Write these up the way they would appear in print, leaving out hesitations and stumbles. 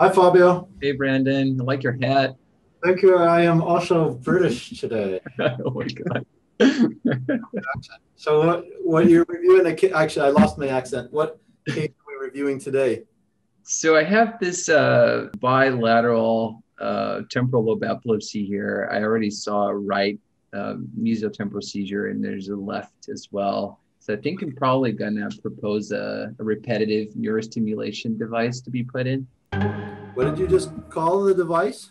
Hi, Fabio. Hey Brandon, I like your hat. Thank you. I am also British today. Oh my God. So, what you're reviewing? Actually, I lost my accent. What case are we reviewing today? So I have this bilateral temporal lobe epilepsy here. I already saw a right mesiotemporal seizure, and there's a left as well. So I think I'm probably gonna propose a repetitive neurostimulation device to be put in. What did you just call the device?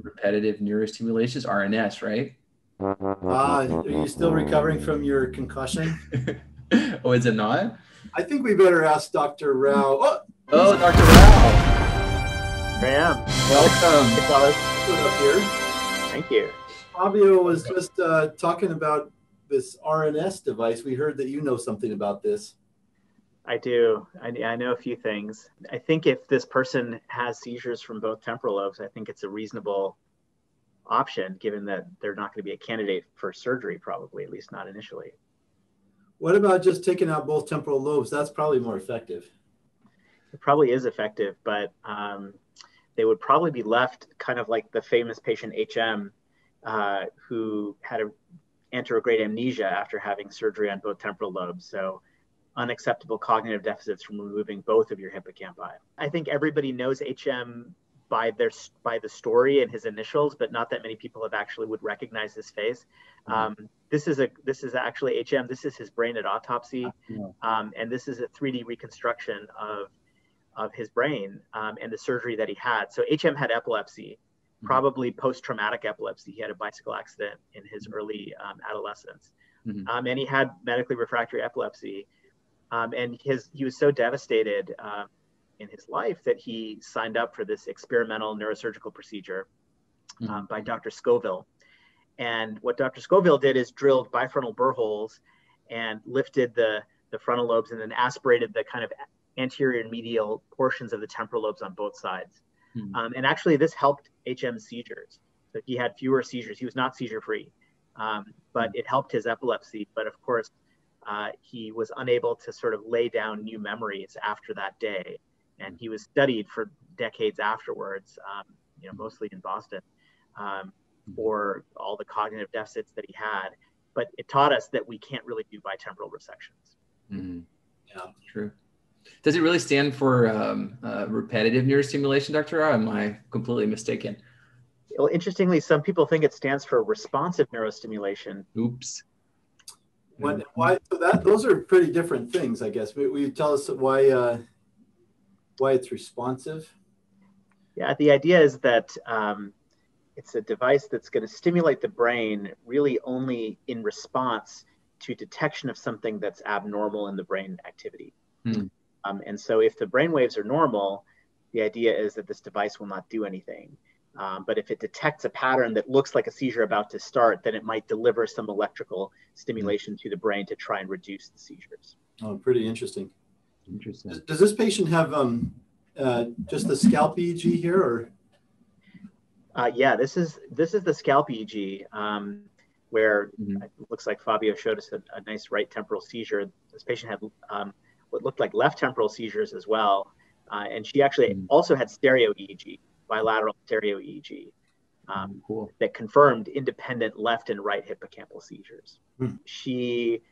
Repetitive neurostimulation is RNS, right? Are you still recovering from your concussion? Oh, is it not? I think we better ask Dr. Rao. Oh, he's Oh, Dr. Rao, I am. welcome. Hey, fellas. up here. Thank you. Fabio was just talking about this RNS device. We heard that you know something about this. I do. I know a few things. I think if this person has seizures from both temporal lobes, I think it's a reasonable option, given that they're not going to be a candidate for surgery, probably, at least not initially. What about just taking out both temporal lobes? That's probably more effective. It probably is effective, but they would probably be left kind of like the famous patient HM who had a anterograde amnesia after having surgery on both temporal lobes. So unacceptable cognitive deficits from removing both of your hippocampi. I think everybody knows HM by the story and his initials, but not that many people have actually would recognize his face. This is actually HM. This is his brain at autopsy, and this is a 3D reconstruction of his brain and the surgery that he had. So HM had epilepsy, probably post-traumatic epilepsy. He had a bicycle accident in his early adolescence, and he had medically refractory epilepsy. And he was so devastated in his life that he signed up for this experimental neurosurgical procedure by Dr. Scoville. And what Dr. Scoville did is drilled bifrontal burr holes and lifted the frontal lobes and then aspirated the kind of anterior and medial portions of the temporal lobes on both sides. And actually, this helped HM seizures. So he had fewer seizures. He was not seizure free, but it helped his epilepsy. But of course, he was unable to sort of lay down new memories after that day. And he was studied for decades afterwards, mostly in Boston, for all the cognitive deficits that he had. But it taught us that we can't really do bitemporal resections. Yeah, true. Does it really stand for repetitive neurostimulation, Dr. Rao? Am I completely mistaken? Well, interestingly, some people think it stands for responsive neurostimulation. Oops. Why? So those are pretty different things, I guess. Will you tell us why it's responsive? Yeah, the idea is that it's a device that's going to stimulate the brain really only in response to detection of something that's abnormal in the brain activity. And so if the brain waves are normal, the idea is that this device will not do anything. But if it detects a pattern that looks like a seizure about to start, then it might deliver some electrical stimulation to the brain to try and reduce the seizures. Oh, pretty interesting. Interesting. Does this patient have just the scalp EEG here, or? Yeah, this is the scalp EEG, where it looks like Fabio showed us a nice right temporal seizure. This patient had what looked like left temporal seizures as well, and she actually also had stereo EEG. Bilateral stereo EEG that confirmed independent left and right hippocampal seizures. She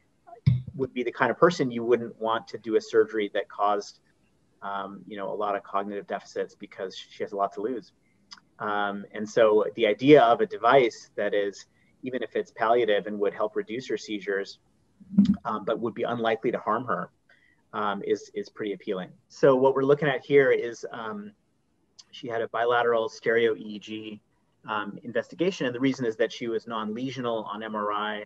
would be the kind of person you wouldn't want to do a surgery that caused, a lot of cognitive deficits because she has a lot to lose. And so the idea of a device that is, even if it's palliative and would help reduce her seizures, but would be unlikely to harm her, is pretty appealing. So what we're looking at here is she had a bilateral stereo EEG investigation. And the reason is that she was non-lesional on MRI.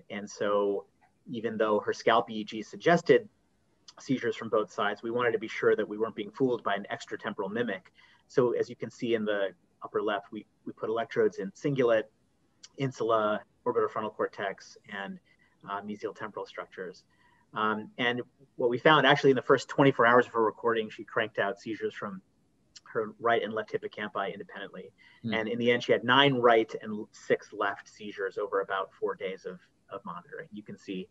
And so even though her scalp EEG suggested seizures from both sides, we wanted to be sure that we weren't being fooled by an extratemporal mimic. So as you can see in the upper left, we put electrodes in cingulate, insula, orbitofrontal cortex, and mesial temporal structures. And what we found actually in the first 24 hours of her recording, she cranked out seizures from her right and left hippocampi independently. And in the end, she had 9 right and 6 left seizures over about 4 days of of monitoring. You can see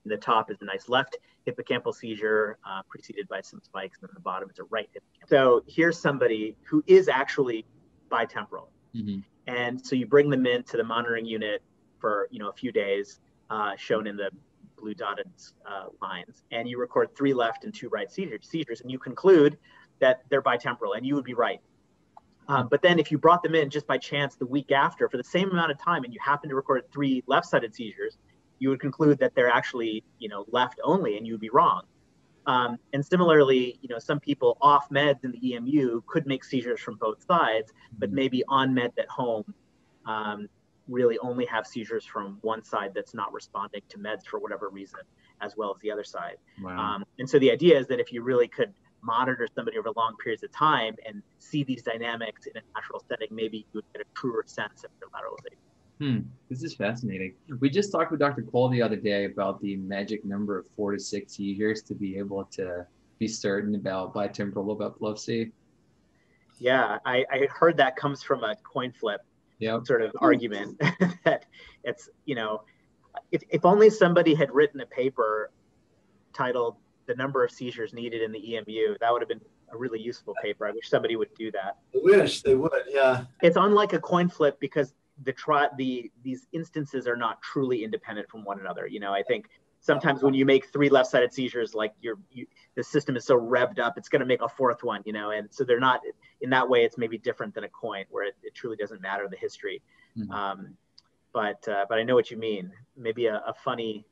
the top is a nice left hippocampal seizure preceded by some spikes, and then the bottom is a right hippocampal. So here's somebody who is actually bitemporal. And so you bring them into the monitoring unit for a few days, shown in the blue dotted lines, and you record 3 left and 2 right seizures, and you conclude that they're bitemporal, and you would be right. But then if you brought them in just by chance the week after for the same amount of time, and you happen to record 3 left-sided seizures, you would conclude that they're actually, left only, and you would be wrong. And similarly, some people off meds in the EMU could make seizures from both sides, but maybe on meds at home really only have seizures from one side that's not responding to meds for whatever reason, as well as the other side. Wow. And so the idea is that if you really could monitor somebody over long periods of time and see these dynamics in a natural setting, maybe you would get a truer sense of their lateralization. This is fascinating. We just talked with Dr. Cole the other day about the magic number of 4 to 6 seizures to be able to be certain about bitemporal lobe epilepsy. Yeah, I heard that comes from a coin flip sort of argument that it's, if only somebody had written a paper titled "The Number of Seizures Needed in the EMU," that would have been a really useful paper. I wish somebody would do that. I wish they would, yeah. It's unlike a coin flip because these instances are not truly independent from one another. I think sometimes when you make 3 left-sided seizures, like the system is so revved up, it's going to make a 4th one, and so they're not, in that way, it's maybe different than a coin where it truly doesn't matter the history. But I know what you mean. Maybe a funny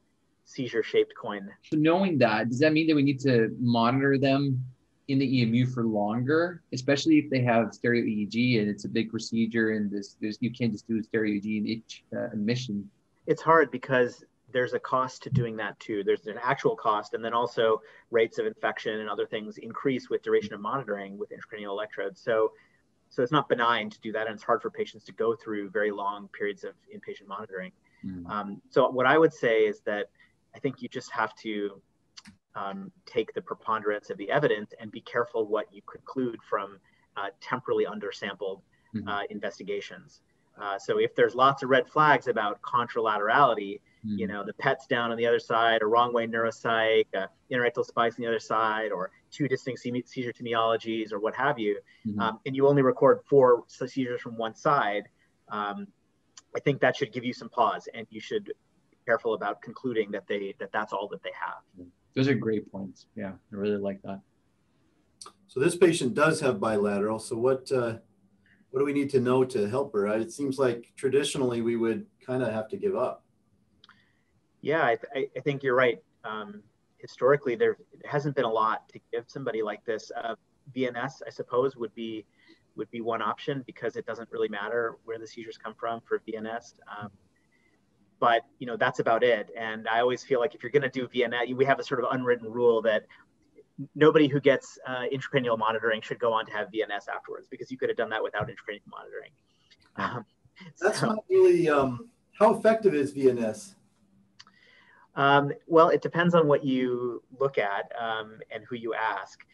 seizure-shaped coin. So knowing that, does that mean that we need to monitor them in the EMU for longer, especially if they have stereo EEG and it's a big procedure and you can't just do a stereo EEG in each admission? It's hard because there's a cost to doing that too. There's an actual cost, and then also rates of infection and other things increase with duration of monitoring with intracranial electrodes. So it's not benign to do that, and it's hard for patients to go through very long periods of inpatient monitoring. So what I would say is that I think you just have to take the preponderance of the evidence and be careful what you conclude from temporally undersampled investigations. So if there's lots of red flags about contralaterality, the PET's down on the other side, a wrong way neuropsych, interictal spikes on the other side, or 2 distinct seizure etiologies, or what have you, and you only record 4 seizures from one side, I think that should give you some pause, and you should be careful about concluding that that's all that they have. Those are great points. Yeah, I really like that. So this patient does have bilateral. So what do we need to know to help her? It seems like traditionally we would kind of have to give up. Yeah, I think you're right. Historically, there hasn't been a lot to give somebody like this. VNS, I suppose, would be one option because it doesn't really matter where the seizures come from for VNS. But that's about it. And I always feel like if you're going to do VNS, we have a sort of unwritten rule that nobody who gets intracranial monitoring should go on to have VNS afterwards, because you could have done that without intracranial monitoring. That's not really, how effective is VNS? Well, it depends on what you look at and who you ask.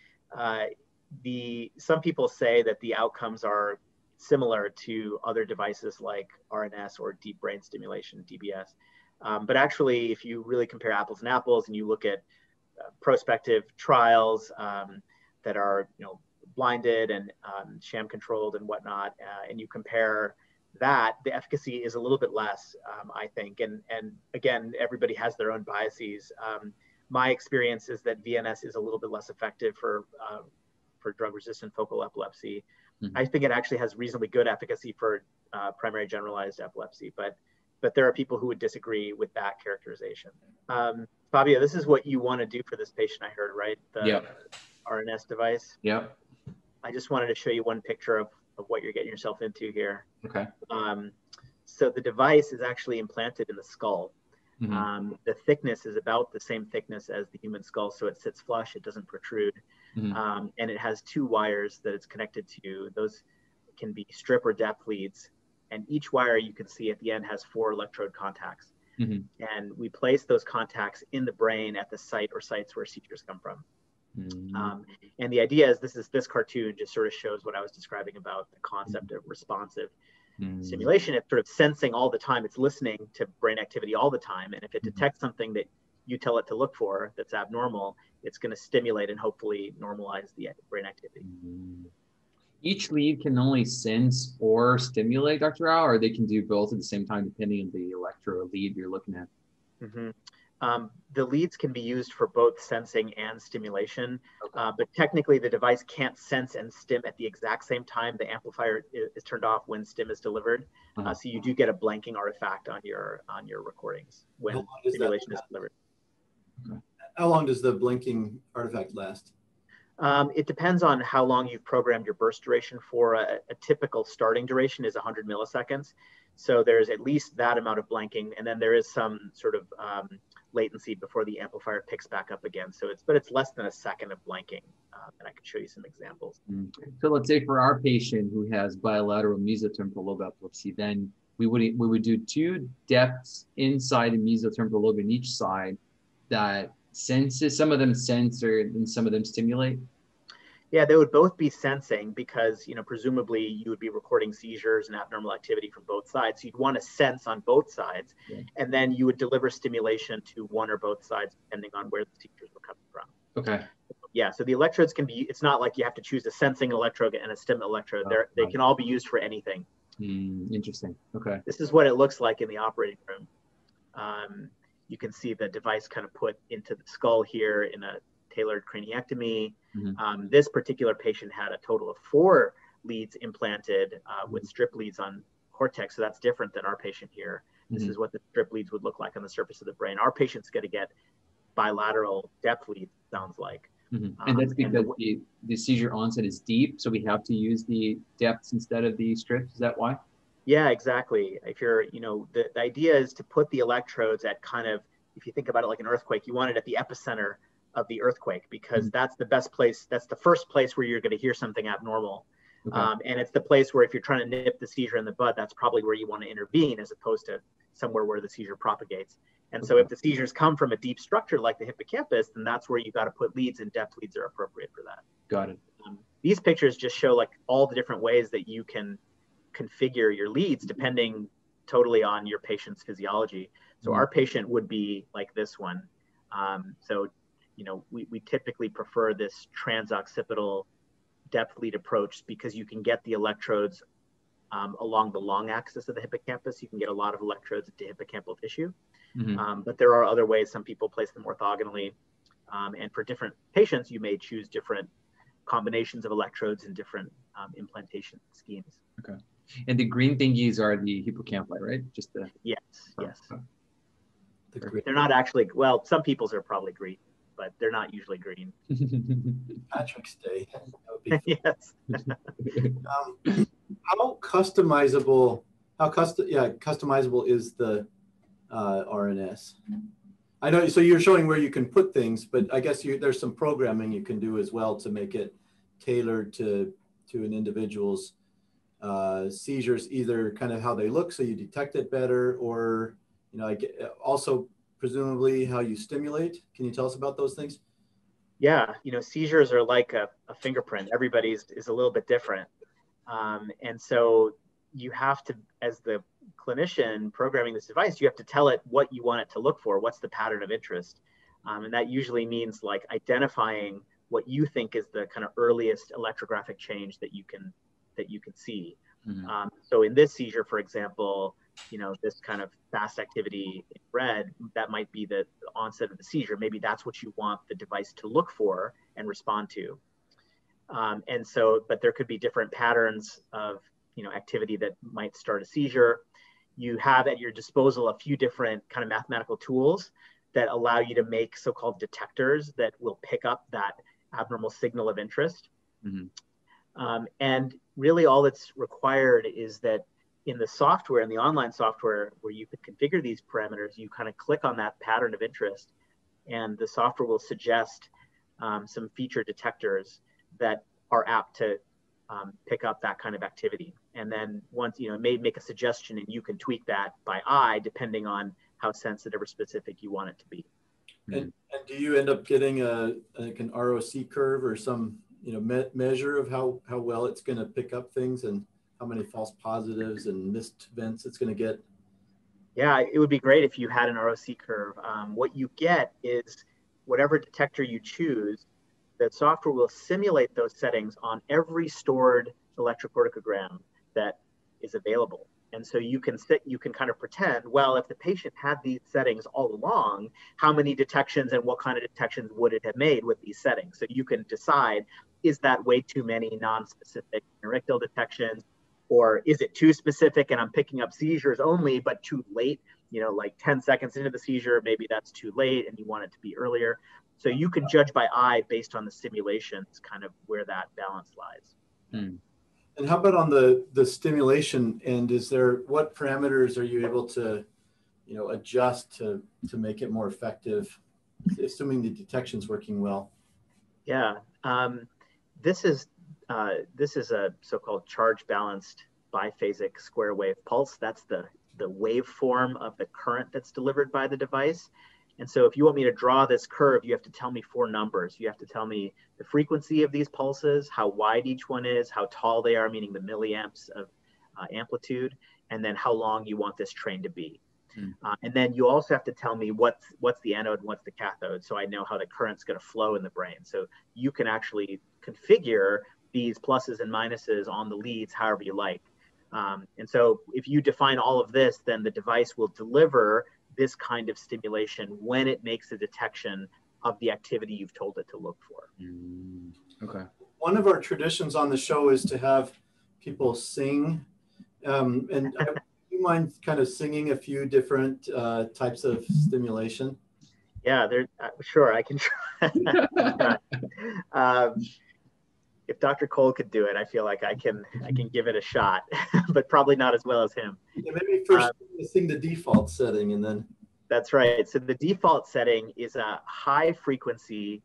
Some people say that the outcomes are similar to other devices like RNS or deep brain stimulation, DBS. But actually, if you really compare apples and apples and you look at prospective trials that are blinded and sham controlled and whatnot, and you compare that, the efficacy is a little bit less, I think. And again, everybody has their own biases. My experience is that VNS is a little bit less effective for drug-resistant focal epilepsy. I think it actually has reasonably good efficacy for primary generalized epilepsy, but there are people who would disagree with that characterization. Fabio, this is what you want to do for this patient, I heard, right? The RNS device. Yep. I just wanted to show you one picture of what you're getting yourself into here. Okay. So the device is actually implanted in the skull. The thickness is about the same thickness as the human skull, so it sits flush, it doesn't protrude. And it has 2 wires that it's connected to. Those can be strip or depth leads. And each wire you can see at the end has 4 electrode contacts. And we place those contacts in the brain at the site or sites where seizures come from. And the idea is this cartoon just sort of shows what I was describing about the concept of responsive Stimulation, it's sort of sensing all the time. It's listening to brain activity all the time. And if it detects something that you tell it to look for that's abnormal, it's going to stimulate and hopefully normalize the brain activity. Each lead can only sense or stimulate, Dr. Rao, or they can do both at the same time, depending on the electro lead you're looking at. The leads can be used for both sensing and stimulation, but technically the device can't sense and stim at the exact same time. The amplifier is turned off when stim is delivered, so you do get a blanking artifact on your recordings when stimulation is delivered. How long does the blinking artifact last? It depends on how long you've programmed your burst duration for. A typical starting duration is 100 milliseconds. So there's at least that amount of blanking, and then there is some sort of latency before the amplifier picks back up again. So it's less than a second of blanking, and I can show you some examples. So let's say for our patient who has bilateral mesotemporal lobe epilepsy, then we would do 2 depths inside the mesotemporal lobe in each side that senses. Some of them sense and some of them stimulate. Yeah, they would both be sensing because, presumably you would be recording seizures and abnormal activity from both sides. So you'd want to sense on both sides, and then you would deliver stimulation to one or both sides, depending on where the seizures were coming from. Okay. Yeah, so the electrodes can be, it's not like you have to choose a sensing electrode and a stim electrode. They can all be used for anything. Interesting. Okay. This is what it looks like in the operating room. You can see the device kind of put into the skull here in a tailored craniectomy. This particular patient had a total of 4 leads implanted with strip leads on cortex. So that's different than our patient here. This is what the strip leads would look like on the surface of the brain. Our patient's going to get bilateral depth leads, sounds like. And that's because the seizure onset is deep. So we have to use the depths instead of the strips. Is that why? Yeah, exactly. If you're, the idea is to put the electrodes at kind of, if you think about it like an earthquake, you want it at the epicenter of the earthquake, because that's the best place. That's the first place where you're going to hear something abnormal. And it's the place where if you're trying to nip the seizure in the bud, that's probably where you want to intervene, as opposed to somewhere where the seizure propagates. And so if the seizures come from a deep structure like the hippocampus, then that's where you got to put leads, and depth leads are appropriate for that. Got it. These pictures just show like all the different ways that you can configure your leads depending totally on your patient's physiology. So our patient would be like this one. We typically prefer this transoccipital depth lead approach because you can get the electrodes along the long axis of the hippocampus. You can get a lot of electrodes into hippocampal tissue. But there are other ways. Some people place them orthogonally. And for different patients, you may choose different combinations of electrodes and different implantation schemes. Okay. And the green thingies are the hippocampi, right? Just the yes. They're not actually, well, some people's are probably green, but they're not usually green. Patrick's Day. Yes. How customizable is the RNS? I know, so you're showing where you can put things, but I guess there's some programming you can do as well to make it tailored to an individual's seizures, either kind of how they look so you detect it better, or also presumably how you stimulate. Can you tell us about those things? Yeah, seizures are like a fingerprint. Everybody's is a little bit different. And so you have to, as the clinician programming this device, you have to tell it what you want it to look for. What's the pattern of interest? And that usually means like identifying what you think is the kind of earliest electrographic change that you can see. So in this seizure, for example, this kind of fast activity in red, that might be the onset of the seizure. Maybe that's what you want the device to look for and respond to. And so, but there could be different patterns of, activity that might start a seizure. You have at your disposal a few different kind of mathematical tools that allow you to make so-called detectors that will pick up that abnormal signal of interest. And really all that's required is that in the software, in the online software where you could configure these parameters, you kind of click on that pattern of interest and the software will suggest some feature detectors that are apt to pick up that kind of activity. And then once, it may make a suggestion and you can tweak that by eye depending on how sensitive or specific you want it to be. And do you end up getting an ROC curve or some measure of how well it's going to pick up things? And how many false positives and missed vents it's going to get? Yeah, it would be great if you had an ROC curve. What you get is whatever detector you choose, the software will simulate those settings on every stored electrocorticogram that is available. And so you can kind of pretend, well, if the patient had these settings all along, how many detections and what kind of detections would it have made with these settings? So you can decide, is that way too many non-specific interictal detections? Or is it too specific and I'm picking up seizures only, but too late, like 10 seconds into the seizure, maybe that's too late and you want it to be earlier. So you can judge by eye based on the simulations, kind of where that balance lies. Hmm. And how about on the stimulation end? What parameters are you able to, adjust to make it more effective, assuming the detection's working well? Yeah, this is a so-called charge balanced biphasic square wave pulse. That's the waveform of the current that's delivered by the device. And so if you want me to draw this curve, you have to tell me 4 numbers. You have to tell me the frequency of these pulses, how wide each one is, how tall they are, meaning the milliamps of amplitude, and then how long you want this train to be. And then you also have to tell me what's the anode and what's the cathode, so I know how the current's going to flow in the brain. So you can actually configure these pluses and minuses on the leads however you like. And so if you define all of this, then the device will deliver this kind of stimulation when it makes a detection of the activity you've told it to look for. Okay. One of our traditions on the show is to have people sing. And do you mind kind of singing a few different types of stimulation? Yeah, sure, I can try. If Dr. Cole could do it, I feel like I can give it a shot, but probably not as well as him. Yeah, maybe first sing the default setting and then. That's right. So the default setting is a high frequency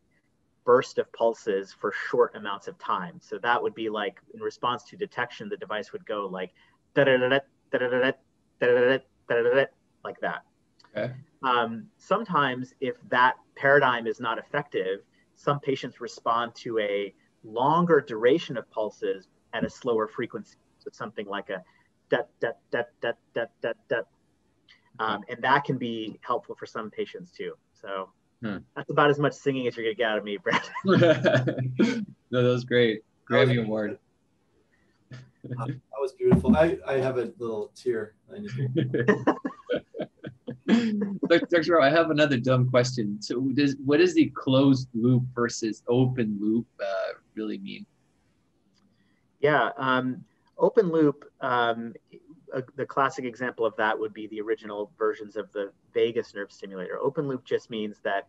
burst of pulses for short amounts of time. So that would be like in response to detection, the device would go like da-da-da-da, da-da-da-da, da-da-da-da, da-da-da-da, like that. Okay. Sometimes if that paradigm is not effective, some patients respond to a longer duration of pulses at a slower frequency. So something like a da da da da da da da. And that can be helpful for some patients too. So that's about as much singing as you're gonna get out of me, Brad. No, that was great. Grammy Award. That was beautiful. I have a little tear. Dr. Rao, I have another dumb question. So what does the closed loop versus open loop really mean? Yeah, open loop, the classic example of that would be the original versions of the vagus nerve stimulator. Open loop just means that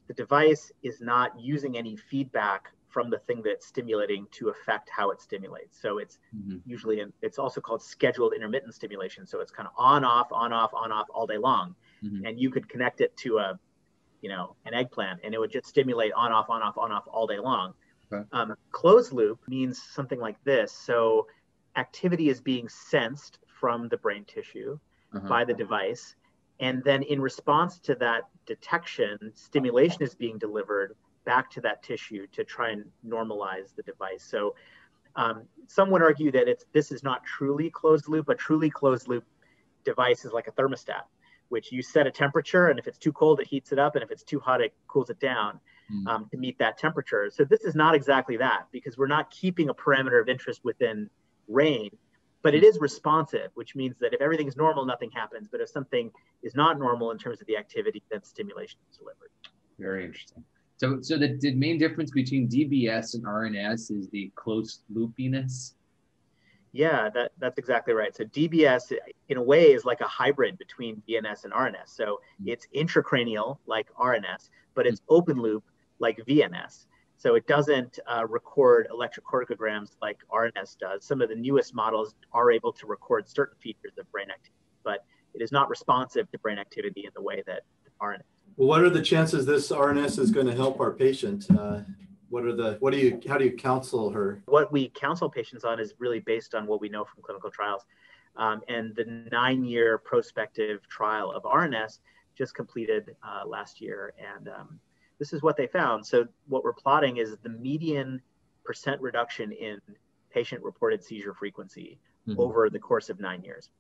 the device is not using any feedback from the thing that's stimulating to affect how it stimulates. So it's usually, it's also called scheduled intermittent stimulation. So it's kind of on, off, on, off, on, off all day long. And you could connect it to an eggplant and it would just stimulate on, off, on, off, on, off all day long. Okay. Closed loop means something like this. So activity is being sensed from the brain tissue by the device. And then in response to that detection, stimulation is being delivered back to that tissue to try and normalize the device. So some would argue that this is not truly closed loop. A truly closed loop device is like a thermostat, which you set a temperature, and if it's too cold, it heats it up, and if it's too hot, it cools it down to meet that temperature. So this is not exactly that, because we're not keeping a parameter of interest within range, but it is responsive, which means that if everything is normal, nothing happens. But if something is not normal in terms of the activity, then stimulation is delivered. Very interesting. So the main difference between DBS and RNS is the closed loopiness? Yeah, that's exactly right. So DBS, in a way, is like a hybrid between VNS and RNS. So it's intracranial, like RNS, but it's open loop, like VNS. So it doesn't record electrocorticograms like RNS does. Some of the newest models are able to record certain features of brain activity, but it is not responsive to brain activity in the way that RNS. Well, what are the chances this RNS is going to help our patient? How do you counsel her? What we counsel patients on is really based on what we know from clinical trials. And the 9-year prospective trial of RNS just completed last year. And this is what they found. So what we're plotting is the median % reduction in patient-reported seizure frequency over the course of 9 years.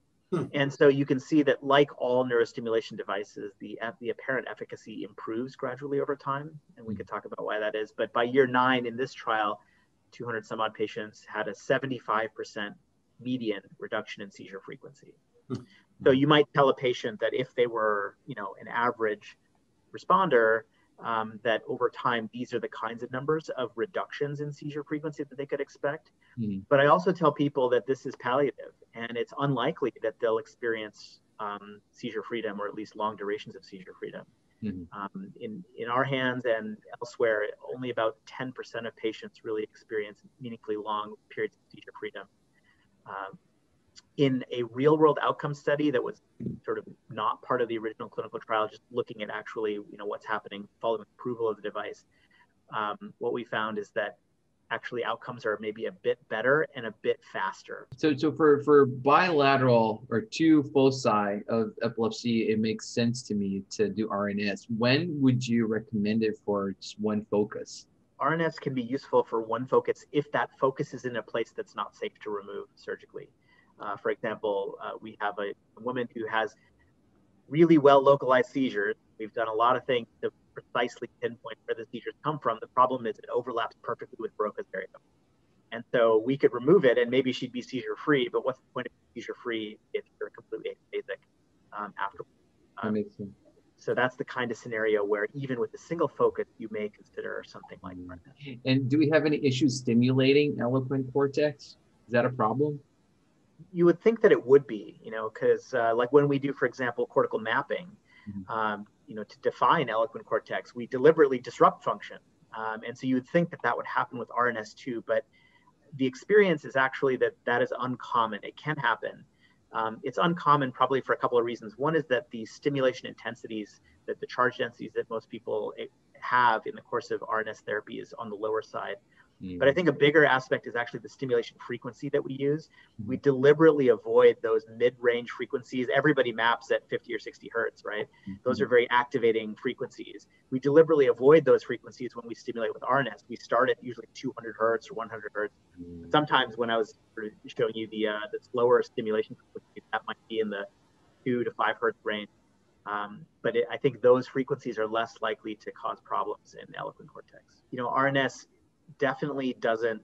And so you can see that, like all neurostimulation devices, the apparent efficacy improves gradually over time. And we could talk about why that is. But by year 9 in this trial, 200 some odd patients had a 75% median reduction in seizure frequency. So you might tell a patient that if they were, an average responder, that over time, these are the kinds of numbers of reductions in seizure frequency that they could expect. But I also tell people that this is palliative, and it's unlikely that they'll experience seizure freedom, or at least long durations of seizure freedom. In our hands and elsewhere, only about 10% of patients really experience meaningfully long periods of seizure freedom. In a real world outcome study that was sort of not part of the original clinical trial, just looking at actually, what's happening following approval of the device, what we found is that actually outcomes are maybe a bit better and a bit faster. So for bilateral or two foci of epilepsy, it makes sense to me to do RNS. When would you recommend it for just one focus? RNS can be useful for one focus if that focus is in a place that's not safe to remove surgically. For example, we have a woman who has really well localized seizures. We've done a lot of things to precisely pinpoint where the seizures come from. The problem is it overlaps perfectly with Broca's area. And so we could remove it and maybe she'd be seizure free, but what's the point of seizure free if you're completely aphasic afterwards? That makes sense. So that's the kind of scenario where even with a single focus, you may consider something like that. And do we have any issues stimulating eloquent cortex? Is that a problem? You would think that it would be, because like when we do, for example, cortical mapping, to define eloquent cortex, we deliberately disrupt function. And so you would think that that would happen with RNS too, but the experience is actually that is uncommon. It can happen. It's uncommon probably for a couple of reasons. One is that the stimulation intensities, that the charge densities that most people have in the course of RNS therapy is on the lower side. But I think a bigger aspect is actually the stimulation frequency that we use. We deliberately avoid those mid-range frequencies. Everybody maps at 50 or 60 hertz, right? Those are very activating frequencies. We deliberately avoid those frequencies when we stimulate with RNS. We start at usually 200 hertz or 100 hertz. Sometimes when I was showing you the slower stimulation frequency, that might be in the 2 to 5 hertz range. But I think those frequencies are less likely to cause problems in the eloquent cortex. RNS definitely doesn't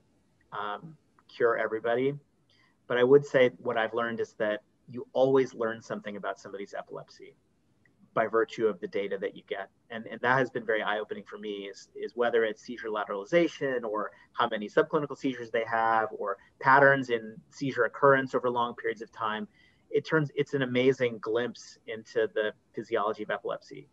cure everybody, but I would say what I've learned is that you always learn something about somebody's epilepsy by virtue of the data that you get. And that has been very eye-opening for me, is whether it's seizure lateralization or how many subclinical seizures they have or patterns in seizure occurrence over long periods of time. It's an amazing glimpse into the physiology of epilepsy.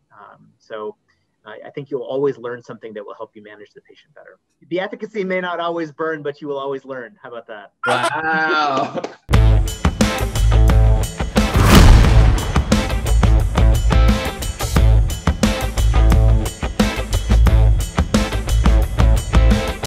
So I think you'll always learn something that will help you manage the patient better. The efficacy may not always burn, but you will always learn. How about that? Wow.